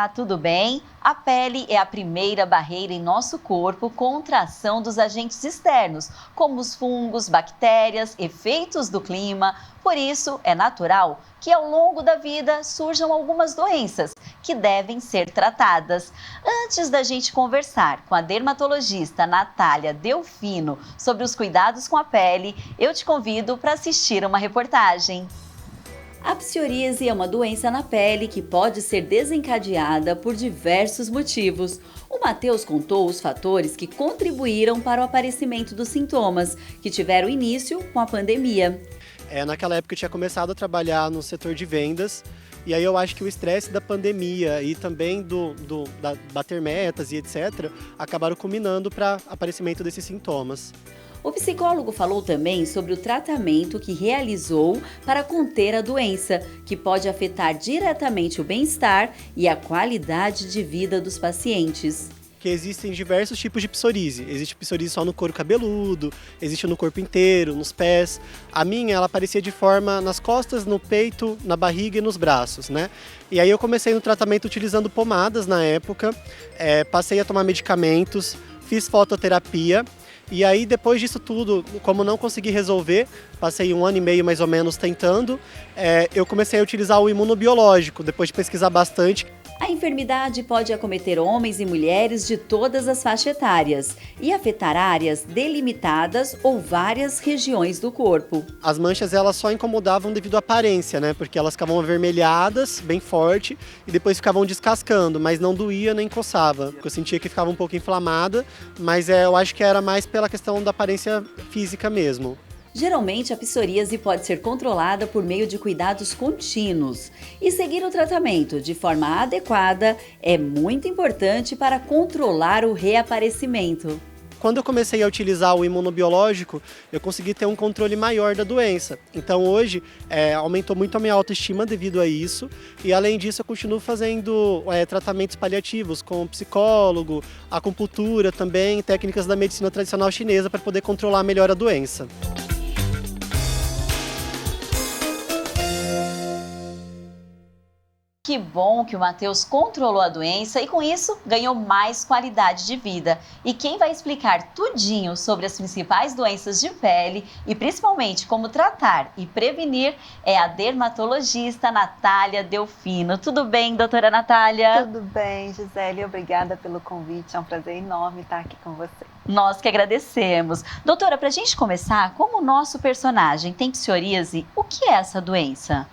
Olá, tudo bem? A pele é a primeira barreira em nosso corpo contra a ação dos agentes externos, como os fungos, bactérias, efeitos do clima. Por isso, é natural que ao longo da vida surjam algumas doenças que devem ser tratadas. Antes da gente conversar com a dermatologista Natália Delfino sobre os cuidados com a pele, eu te convido para assistir uma reportagem. A psoríase é uma doença na pele que pode ser desencadeada por diversos motivos. O Matheus contou os fatores que contribuíram para o aparecimento dos sintomas, que tiveram início com a pandemia. Naquela época eu tinha começado a trabalhar no setor de vendas, e aí eu acho que o estresse da pandemia e também da bater metas e etc. acabaram culminando para o aparecimento desses sintomas. O psicólogo falou também sobre o tratamento que realizou para conter a doença, que pode afetar diretamente o bem-estar e a qualidade de vida dos pacientes. Que existem diversos tipos de psoríase. Existe psoríase só no couro cabeludo, existe no corpo inteiro, nos pés. A minha, ela aparecia de forma nas costas, no peito, na barriga e nos braços, né? E aí eu comecei no tratamento utilizando pomadas na época, passei a tomar medicamentos, fiz fototerapia. E aí, depois disso tudo, como não consegui resolver, passei 1 ano e meio mais ou menos tentando, eu comecei a utilizar o imunobiológico, depois de pesquisar bastante. A enfermidade pode acometer homens e mulheres de todas as faixas etárias e afetar áreas delimitadas ou várias regiões do corpo. As manchas, elas só incomodavam devido à aparência, né? Porque elas ficavam avermelhadas, bem forte, e depois ficavam descascando, mas não doía nem coçava. Eu sentia que ficava um pouco inflamada, mas eu acho que era mais pela questão da aparência física mesmo. Geralmente, a psoríase pode ser controlada por meio de cuidados contínuos. E seguir o tratamento de forma adequada é muito importante para controlar o reaparecimento. Quando eu comecei a utilizar o imunobiológico, eu consegui ter um controle maior da doença. Então hoje aumentou muito a minha autoestima devido a isso. E além disso, eu continuo fazendo tratamentos paliativos com psicólogo, acupuntura também, técnicas da medicina tradicional chinesa para poder controlar melhor a doença. Que bom que o Matheus controlou a doença e com isso ganhou mais qualidade de vida. E quem vai explicar tudinho sobre as principais doenças de pele e principalmente como tratar e prevenir é a dermatologista Natália Delfino. Tudo bem, doutora Natália? Tudo bem, Gisele. Obrigada pelo convite. É um prazer enorme estar aqui com você. Nós que agradecemos. Doutora, para a gente começar, como o nosso personagem tem psoríase, o que é essa doença?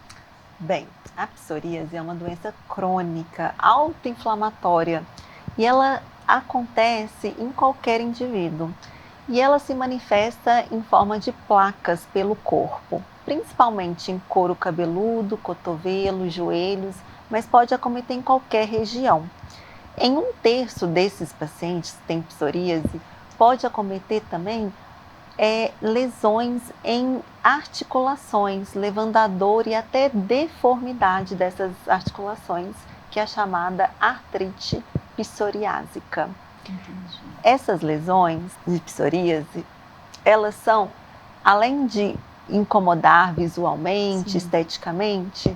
Bem, a psoríase é uma doença crônica, autoinflamatória, e ela acontece em qualquer indivíduo. E ela se manifesta em forma de placas pelo corpo, principalmente em couro cabeludo, cotovelo, joelhos, mas pode acometer em qualquer região. Em 1/3 desses pacientes que têm psoríase, pode acometer também lesões em articulações, levando à dor e até deformidade dessas articulações, que é a chamada artrite psoriásica. Entendi. Essas lesões de psoríase, elas são, além de incomodar visualmente, Sim. esteticamente,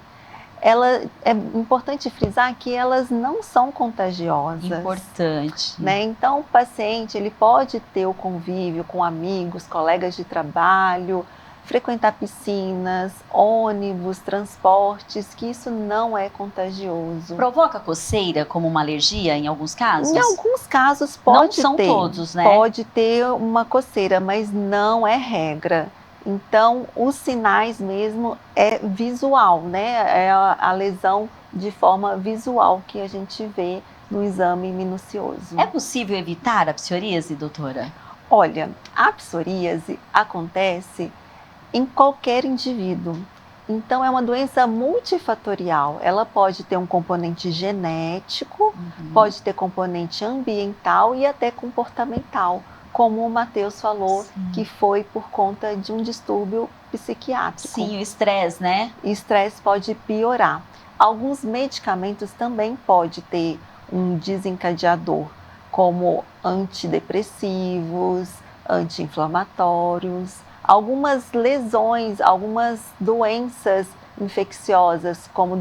é importante frisar que elas não são contagiosas. Importante. Né? Então, o paciente ele pode ter o convívio com amigos, colegas de trabalho, frequentar piscinas, ônibus, transportes, que isso não é contagioso. Provoca coceira como uma alergia em alguns casos? Em alguns casos pode ter. Não são todos, né? Pode ter uma coceira, mas não é regra. Então, os sinais mesmo é visual, né? É a lesão de forma visual que a gente vê no exame minucioso. É possível evitar a psoríase, doutora? Olha, a psoríase acontece em qualquer indivíduo. Então, é uma doença multifatorial. Ela pode ter um componente genético, pode ter componente ambiental e até comportamental, como o Matheus falou, Sim. que foi por conta de um distúrbio psiquiátrico. Sim, o estresse, né? O estresse pode piorar. Alguns medicamentos também podem ter um desencadeador, como antidepressivos, anti-inflamatórios. Algumas lesões, algumas doenças infecciosas, como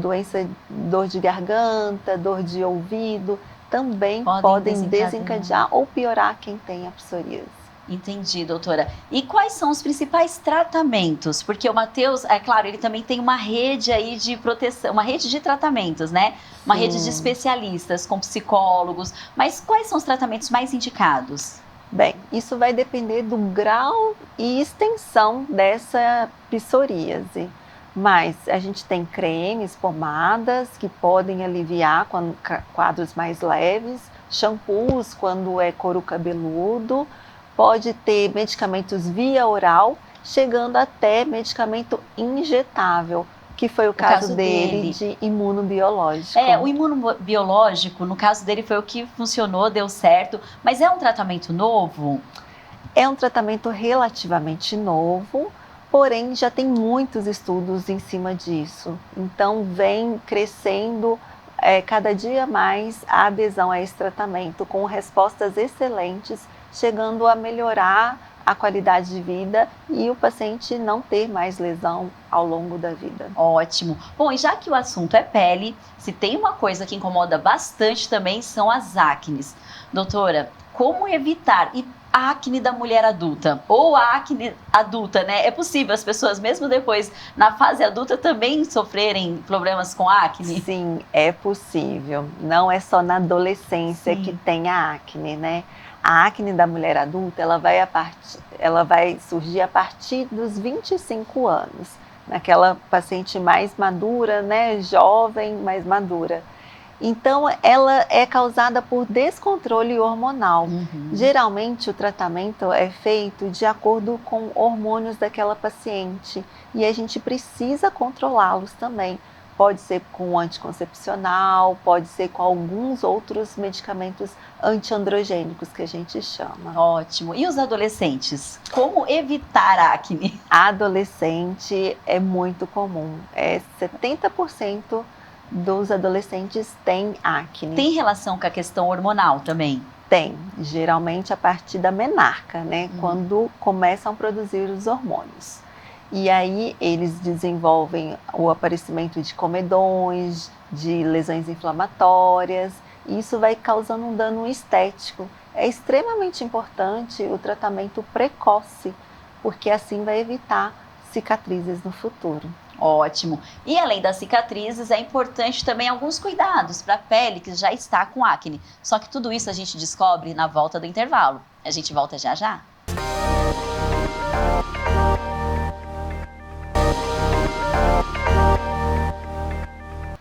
dor de garganta, dor de ouvido, também podem desencadear ou piorar quem tem a psoríase. Entendi, doutora. E quais são os principais tratamentos? Porque o Matheus, é claro, ele também tem uma rede aí de proteção, uma rede de tratamentos, né? Uma rede de especialistas, com psicólogos. Mas quais são os tratamentos mais indicados? Bem, isso vai depender do grau e extensão dessa psoríase. Mas a gente tem cremes, pomadas que podem aliviar quadros mais leves, shampoos quando é couro cabeludo, pode ter medicamentos via oral, chegando até medicamento injetável, que foi o caso dele de imunobiológico. O imunobiológico, no caso dele, foi o que funcionou, deu certo, mas é um tratamento novo? É um tratamento relativamente novo, porém já tem muitos estudos em cima disso. Então vem crescendo cada dia mais a adesão a esse tratamento, com respostas excelentes, chegando a melhorar a qualidade de vida e o paciente não ter mais lesão ao longo da vida. Ótimo. Bom, e já que o assunto é pele, se tem uma coisa que incomoda bastante também são as acnes. Doutora, como evitar a acne da mulher adulta? Ou a acne adulta, né? É possível as pessoas, mesmo depois, na fase adulta, também sofrerem problemas com acne? Sim, é possível. Não é só na adolescência que tem a acne, né? A acne da mulher adulta, ela vai surgir a partir dos 25 anos, naquela paciente mais madura, né, jovem, mais madura. Então, ela é causada por descontrole hormonal. Geralmente, o tratamento é feito de acordo com hormônios daquela paciente e a gente precisa controlá-los também. Pode ser com anticoncepcional, pode ser com alguns outros medicamentos antiandrogênicos que a gente chama. Ótimo. E os adolescentes? Como evitar a acne? Adolescente é muito comum. 70% dos adolescentes têm acne. Tem relação com a questão hormonal também? Tem. Geralmente a partir da menarca, né? Quando começam a produzir os hormônios. E aí eles desenvolvem o aparecimento de comedões, de lesões inflamatórias, e isso vai causando um dano estético. É extremamente importante o tratamento precoce, porque assim vai evitar cicatrizes no futuro. Ótimo. E além das cicatrizes, é importante também alguns cuidados para a pele que já está com acne. Só que tudo isso a gente descobre na volta do intervalo. A gente volta já já.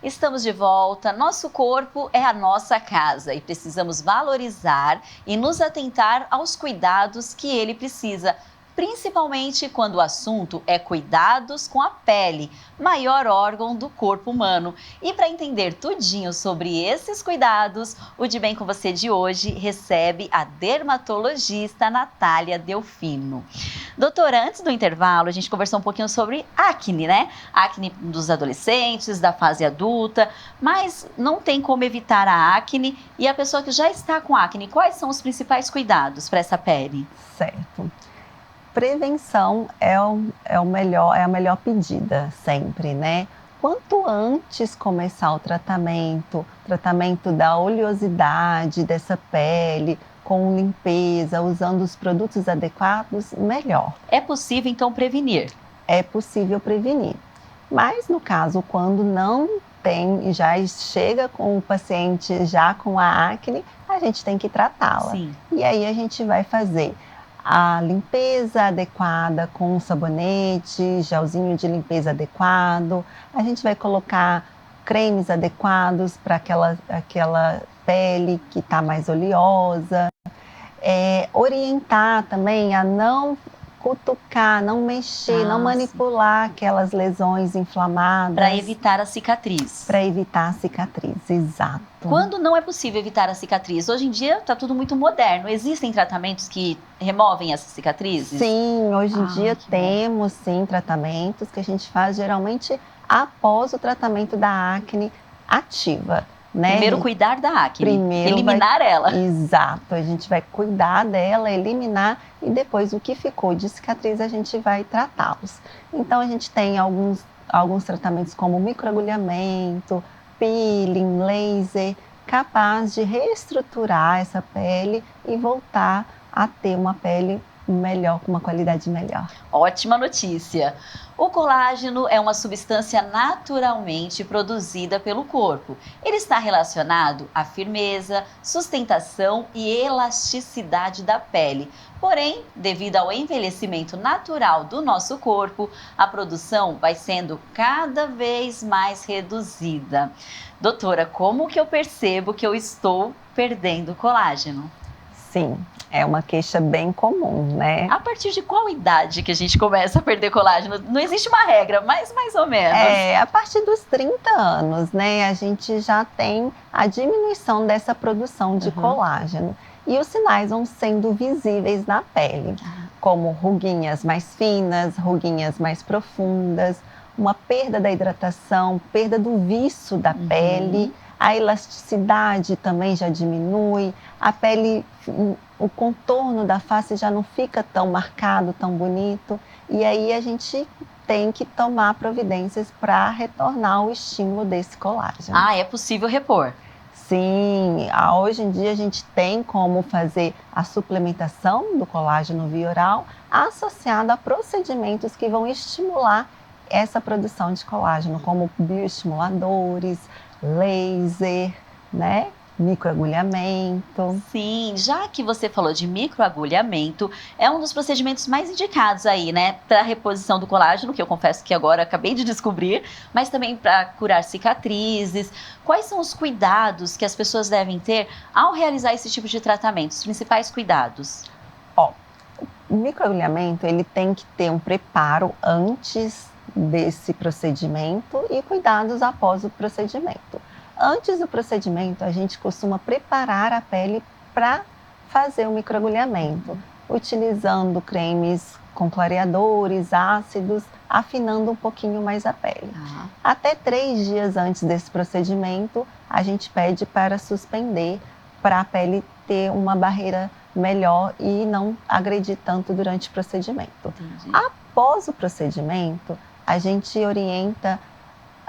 Estamos de volta. Nosso corpo é a nossa casa e precisamos valorizar e nos atentar aos cuidados que ele precisa, principalmente quando o assunto é cuidados com a pele, maior órgão do corpo humano. E para entender tudinho sobre esses cuidados, o De Bem com Você de hoje recebe a dermatologista Natália Delfino. Doutora, antes do intervalo, a gente conversou um pouquinho sobre acne, né? Acne dos adolescentes, da fase adulta, mas não tem como evitar a acne. E a pessoa que já está com acne, quais são os principais cuidados para essa pele? Certo. Prevenção é a melhor pedida sempre, né? Quanto antes começar o tratamento da oleosidade dessa pele, com limpeza, usando os produtos adequados, melhor. É possível, então, prevenir? É possível prevenir. Mas, no caso, quando não tem, já chega com o paciente já com a acne, a gente tem que tratá-la. Sim. E aí a gente vai fazer a limpeza adequada com um sabonete, gelzinho de limpeza adequado. A gente vai colocar cremes adequados para aquela pele que está mais oleosa. Orientar também a não cutucar, não mexer, não manipular aquelas lesões inflamadas. Para evitar a cicatriz. Para evitar a cicatriz, exato. Quando não é possível evitar a cicatriz? Hoje em dia está tudo muito moderno. Existem tratamentos que removem essas cicatrizes? Sim, hoje em dia temos sim tratamentos que a gente faz geralmente após o tratamento da acne ativa. Né? Primeiro cuidar da acne, eliminar ela. Exato, a gente vai cuidar dela, eliminar e depois o que ficou de cicatriz a gente vai tratá-los. Então a gente tem alguns alguns tratamentos como microagulhamento, peeling, laser, capaz de reestruturar essa pele e voltar a ter uma pele melhor, com uma qualidade melhor. Ótima notícia! O colágeno é uma substância naturalmente produzida pelo corpo. Ele está relacionado à firmeza, sustentação e elasticidade da pele. Porém, devido ao envelhecimento natural do nosso corpo, a produção vai sendo cada vez mais reduzida. Doutora, como que eu percebo que eu estou perdendo colágeno? Sim, é uma queixa bem comum, né? A partir de qual idade que a gente começa a perder colágeno? Não existe uma regra, mas mais ou menos. A partir dos 30 anos, né, a gente já tem a diminuição dessa produção de colágeno. E os sinais vão sendo visíveis na pele, como ruguinhas mais finas, ruguinhas mais profundas, uma perda da hidratação, perda do viço da pele, a elasticidade também já diminui, a pele, o contorno da face já não fica tão marcado, tão bonito, e aí a gente tem que tomar providências para retornar o estímulo desse colágeno. Ah, é possível repor? Sim, hoje em dia a gente tem como fazer a suplementação do colágeno via oral associada a procedimentos que vão estimular essa produção de colágeno, como bioestimuladores, laser, né? Microagulhamento. Sim, já que você falou de microagulhamento, é um dos procedimentos mais indicados aí, né? Para a reposição do colágeno, que eu confesso que agora acabei de descobrir, mas também para curar cicatrizes. Quais são os cuidados que as pessoas devem ter ao realizar esse tipo de tratamento? Os principais cuidados? O microagulhamento, ele tem que ter um preparo antes desse procedimento e cuidados após o procedimento. Antes do procedimento, a gente costuma preparar a pele para fazer o microagulhamento, utilizando cremes com clareadores, ácidos, afinando um pouquinho mais a pele. Até 3 dias antes desse procedimento, a gente pede para suspender, para a pele ter uma barreira melhor e não agredir tanto durante o procedimento. Entendi. Após o procedimento, a gente orienta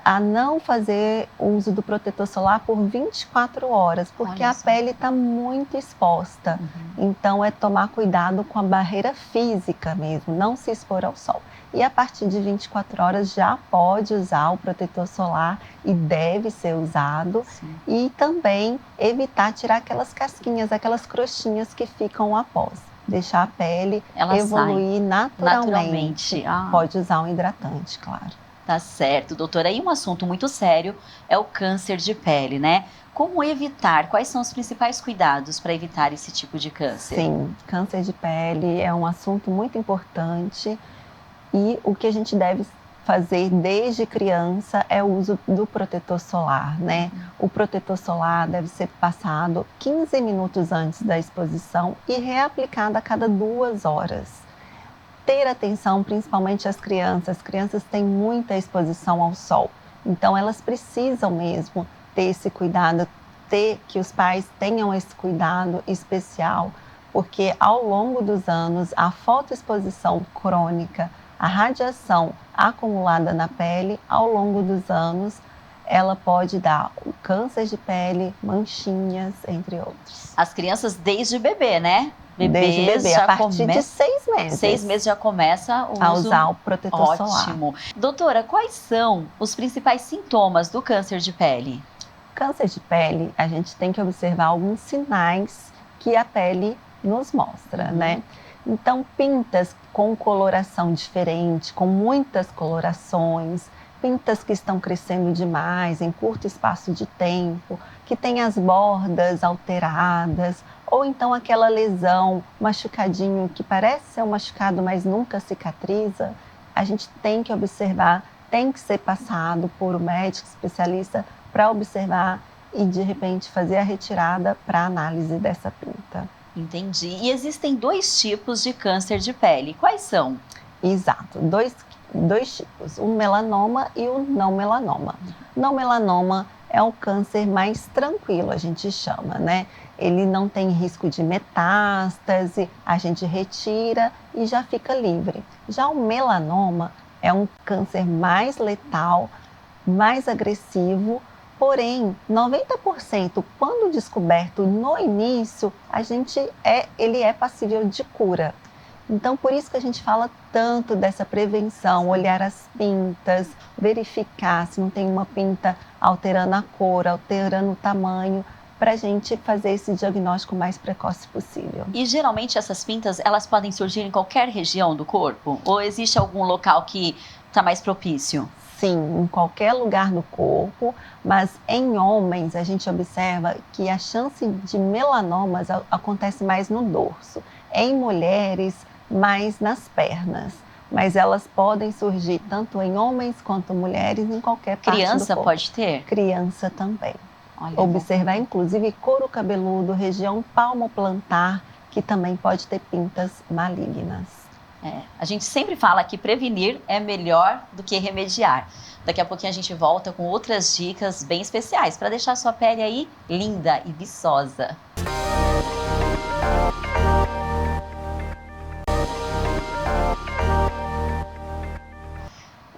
a não fazer uso do protetor solar por 24 horas, porque a pele está muito exposta. Então, é tomar cuidado com a barreira física mesmo, não se expor ao sol. E a partir de 24 horas já pode usar o protetor solar e deve ser usado. Sim. E também evitar tirar aquelas casquinhas, aquelas crostinhas que ficam após. Deixar a pele evoluir naturalmente. Pode usar um hidratante, claro. Tá certo, doutora. E um assunto muito sério é o câncer de pele, né? Como evitar? Quais são os principais cuidados para evitar esse tipo de câncer? Sim, câncer de pele é um assunto muito importante e o que a gente deve fazer desde criança é o uso do protetor solar, né? O protetor solar deve ser passado 15 minutos antes da exposição e reaplicado a cada 2 horas. Ter atenção, principalmente as crianças têm muita exposição ao sol, então elas precisam mesmo ter esse cuidado, que os pais tenham esse cuidado especial, porque ao longo dos anos a fotoexposição crônica, a radiação acumulada na pele ao longo dos anos, ela pode dar o câncer de pele, manchinhas, entre outros. As crianças desde bebê, né? Desde bebê, a partir de 6 meses. 6 meses já começa o a uso. usar o protetor solar. Ótimo. Doutora, quais são os principais sintomas do câncer de pele? Câncer de pele, a gente tem que observar alguns sinais que a pele nos mostra, né? Então, pintas com coloração diferente, com muitas colorações, pintas que estão crescendo demais em curto espaço de tempo, que tem as bordas alteradas, ou então aquela lesão, machucadinho que parece ser um machucado, mas nunca cicatriza, a gente tem que observar, tem que ser passado por um médico especialista para observar e de repente fazer a retirada para análise dessa pinta. Entendi. E existem 2 tipos de câncer de pele. Quais são? Exato, dois tipos, o melanoma e o não melanoma. Não melanoma é o câncer mais tranquilo, a gente chama, né? Ele não tem risco de metástase, a gente retira e já fica livre. Já o melanoma É um câncer mais letal, mais agressivo, porém, 90% quando descoberto no início, ele é passível de cura. Então, por isso que a gente fala tanto dessa prevenção, olhar as pintas, verificar se não tem uma pinta alterando a cor, alterando o tamanho, para a gente fazer esse diagnóstico mais precoce possível. E geralmente essas pintas, elas podem surgir em qualquer região do corpo? Ou existe algum local que está mais propício? Sim, em qualquer lugar do corpo, mas em homens a gente observa que a chance de melanomas acontece mais no dorso. Em mulheres, mais nas pernas. Mas elas podem surgir tanto em homens quanto mulheres, em qualquer parte do corpo. Criança pode ter? Criança também. Olha, Observar inclusive couro cabeludo, região palmoplantar, que também pode ter pintas malignas. A gente sempre fala que prevenir é melhor do que remediar. Daqui a pouquinho a gente volta com outras dicas bem especiais para deixar a sua pele aí linda e viçosa.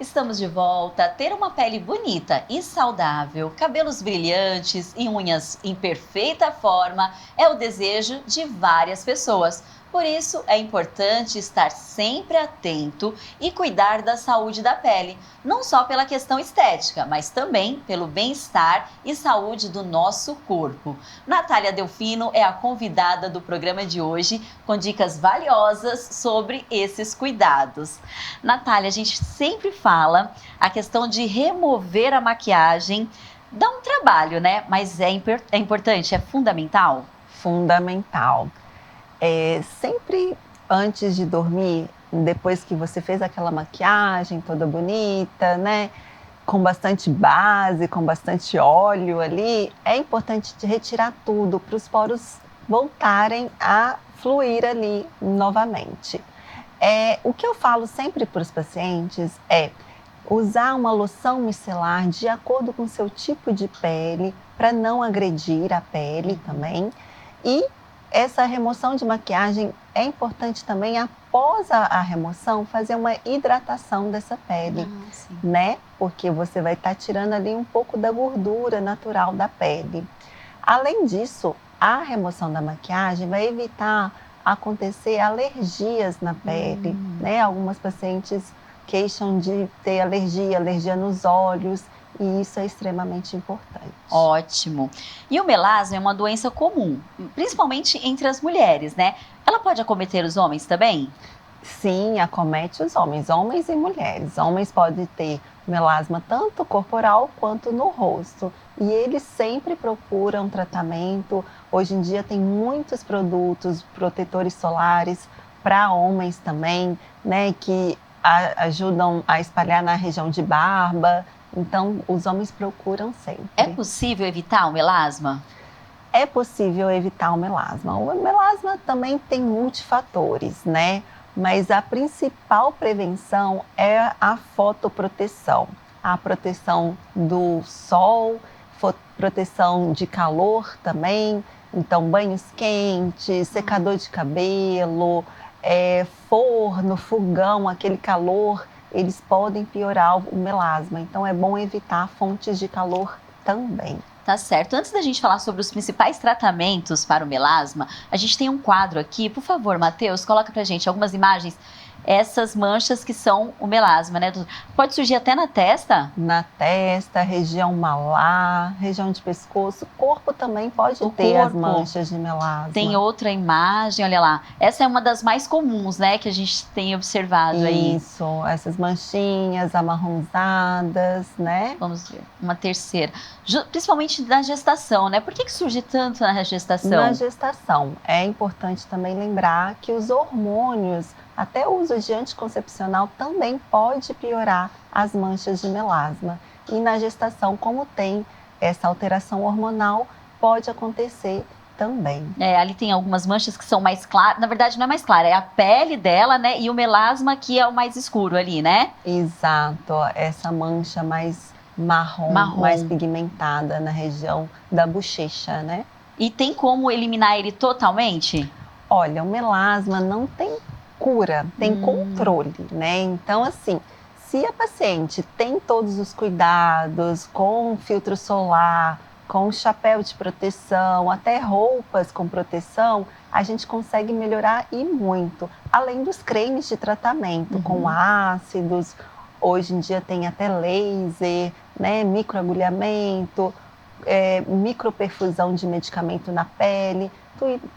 Estamos de volta. Ter uma pele bonita e saudável, cabelos brilhantes e unhas em perfeita forma é o desejo de várias pessoas. Por isso, é importante estar sempre atento e cuidar da saúde da pele, não só pela questão estética, mas também pelo bem-estar e saúde do nosso corpo. Natália Delfino é a convidada do programa de hoje, com dicas valiosas sobre esses cuidados. Natália, a gente sempre fala a questão de remover a maquiagem. Dá um trabalho, né? Mas é importante, é fundamental? Fundamental. Sempre antes de dormir, depois que você fez aquela maquiagem toda bonita, né, com bastante base, com bastante óleo ali, é importante retirar tudo para os poros voltarem a fluir ali novamente. O que eu falo sempre para os pacientes é usar uma loção micelar de acordo com o seu tipo de pele, para não agredir a pele também. E essa remoção de maquiagem é importante também, após a remoção, fazer uma hidratação dessa pele, né? Porque você vai estar tirando ali um pouco da gordura natural da pele. Além disso, a remoção da maquiagem vai evitar acontecer alergias na pele, né? Algumas pacientes queixam de ter alergia nos olhos, e isso é extremamente importante. Ótimo. E o melasma é uma doença comum, principalmente entre as mulheres, né? Ela pode acometer os homens também? Sim, acomete os homens e mulheres. Homens podem ter melasma tanto corporal quanto no rosto. E eles sempre procuram tratamento. Hoje em dia tem muitos produtos, protetores solares para homens também, né? Que ajudam a espalhar na região de barba. Então, os homens procuram sempre. É possível evitar o melasma? É possível evitar o melasma. O melasma também tem multifatores, né? Mas a principal prevenção é a fotoproteção. A proteção do sol, proteção de calor também. Então, banhos quentes, secador de cabelo, forno, fogão, aquele calor, eles podem piorar o melasma. Então, é bom evitar fontes de calor também. Tá certo. Antes da gente falar sobre os principais tratamentos para o melasma, a gente tem um quadro aqui. Por favor, Matheus, coloca pra gente algumas imagens. Essas manchas que são o melasma, né? Pode surgir até na testa? Na testa, região malar, região de pescoço. O corpo também pode ter as manchas de melasma. Tem outra imagem, olha lá. Essa é uma das mais comuns, né? Que a gente tem observado aí. Isso, essas manchinhas amarronzadas, né? Vamos ver, uma terceira. Principalmente na gestação, né? Por que surge tanto na gestação? Na gestação. É importante também lembrar que os hormônios, até o uso de anticoncepcional, também pode piorar as manchas de melasma. E na gestação, como tem essa alteração hormonal, pode acontecer também. Ali tem algumas manchas que são mais claras. Na verdade, não é mais clara, é a pele dela, né? E o melasma que é o mais escuro ali, né? Exato, essa mancha mais marrom, mais pigmentada na região da bochecha, né? E tem como eliminar ele totalmente? Olha, o melasma não tem cura, tem controle, né? Então, assim, Se a paciente tem todos os cuidados com filtro solar, com chapéu de proteção, até roupas com proteção, a gente consegue melhorar e muito. Além dos cremes de tratamento com ácidos, hoje em dia tem até laser, né, microagulhamento, microperfusão de medicamento na pele.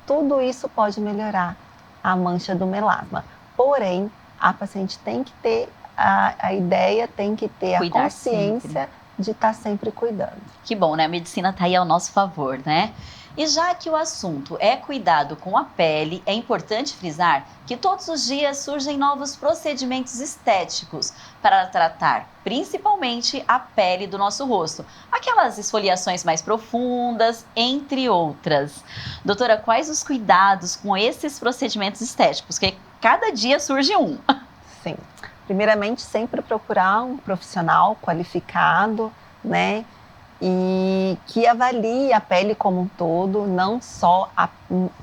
Tudo isso pode melhorar a mancha do melasma. Porém, a paciente tem que ter a ideia, tem que ter a consciência de estar sempre cuidando. Que bom, né? A medicina está aí ao nosso favor, né? E já que o assunto é cuidado com a pele, é importante frisar que todos os dias surgem novos procedimentos estéticos para tratar principalmente a pele do nosso rosto. Aquelas esfoliações mais profundas, entre outras. Doutora, quais os cuidados com esses procedimentos estéticos? Porque cada dia surge um. Sim. Primeiramente, sempre procurar um profissional qualificado, né? E que avalie a pele como um todo, não só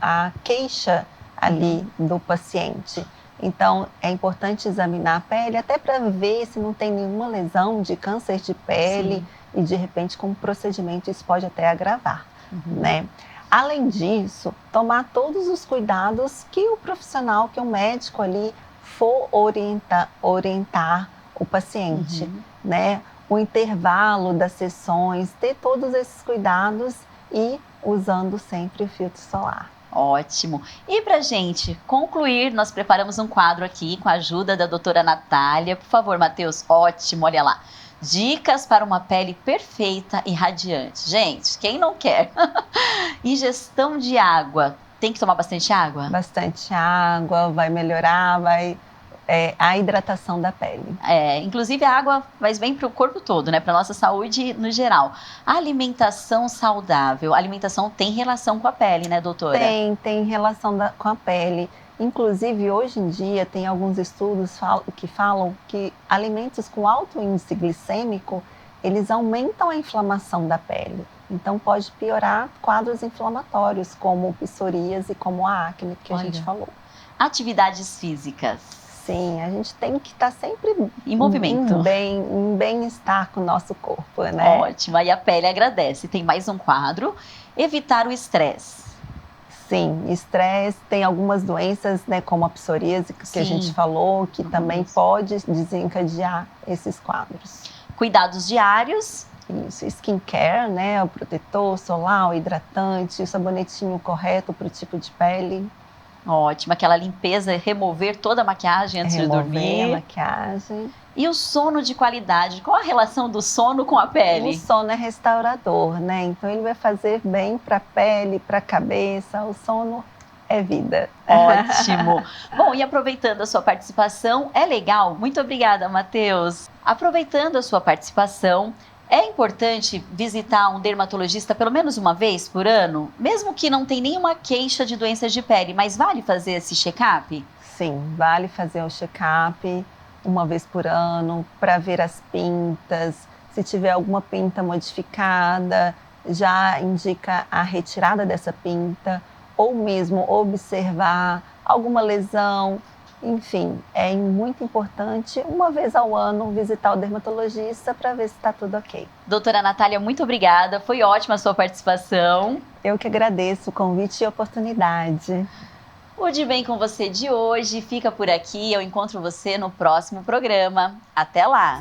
a queixa ali do paciente. Então, é importante examinar a pele até para ver se não tem nenhuma lesão de câncer de pele. Sim. E de repente com o procedimento isso pode até agravar, né? Além disso, tomar todos os cuidados que o profissional, que o médico ali for orientar o paciente, né? O intervalo das sessões, ter todos esses cuidados e usando sempre o filtro solar. Ótimo! E pra gente concluir, nós preparamos um quadro aqui com a ajuda da doutora Natália. Por favor, Matheus, ótimo, olha lá. Dicas para uma pele perfeita e radiante. Gente, quem não quer? Ingestão de água. Tem que tomar bastante água? Bastante água, vai melhorar, a hidratação da pele. Inclusive a água faz bem para o corpo todo, né? Para nossa saúde no geral. A alimentação saudável. A alimentação tem relação com a pele, né, doutora? Tem relação com a pele. Inclusive, hoje em dia, tem alguns estudos que falam que alimentos com alto índice glicêmico, eles aumentam a inflamação da pele. Então, pode piorar quadros inflamatórios, como psoríase e como a acne, que a gente falou. Atividades físicas. Sim, a gente tem que estar sempre em movimento, em bem-estar com o nosso corpo, né? Ótimo, aí a pele agradece. Tem mais um quadro. Evitar o estresse. Sim, estresse, tem algumas doenças, né, como a psoríase, que a gente falou, que também pode desencadear esses quadros. Cuidados diários. Isso, skincare, né, o protetor solar, o hidratante, o sabonetinho correto para o tipo de pele. Ótimo, aquela limpeza, remover toda a maquiagem antes de dormir. Remover a maquiagem. E o sono de qualidade, qual a relação do sono com a pele? O sono é restaurador, né? Então ele vai fazer bem para a pele, para a cabeça. O sono é vida. Ótimo. Bom, e aproveitando a sua participação, é legal? Muito obrigada, Matheus. Aproveitando a sua participação, é importante visitar um dermatologista pelo menos uma vez por ano? Mesmo que não tenha nenhuma queixa de doenças de pele, mas vale fazer esse check-up? Sim, vale fazer o check-up uma vez por ano para ver as pintas. Se tiver alguma pinta modificada, já indica a retirada dessa pinta, ou mesmo observar alguma lesão. Enfim, é muito importante, uma vez ao ano, visitar o dermatologista para ver se está tudo ok. Doutora Natália, muito obrigada. Foi ótima a sua participação. Eu que agradeço o convite e a oportunidade. O De Bem com Você de hoje fica por aqui. Eu encontro você no próximo programa. Até lá!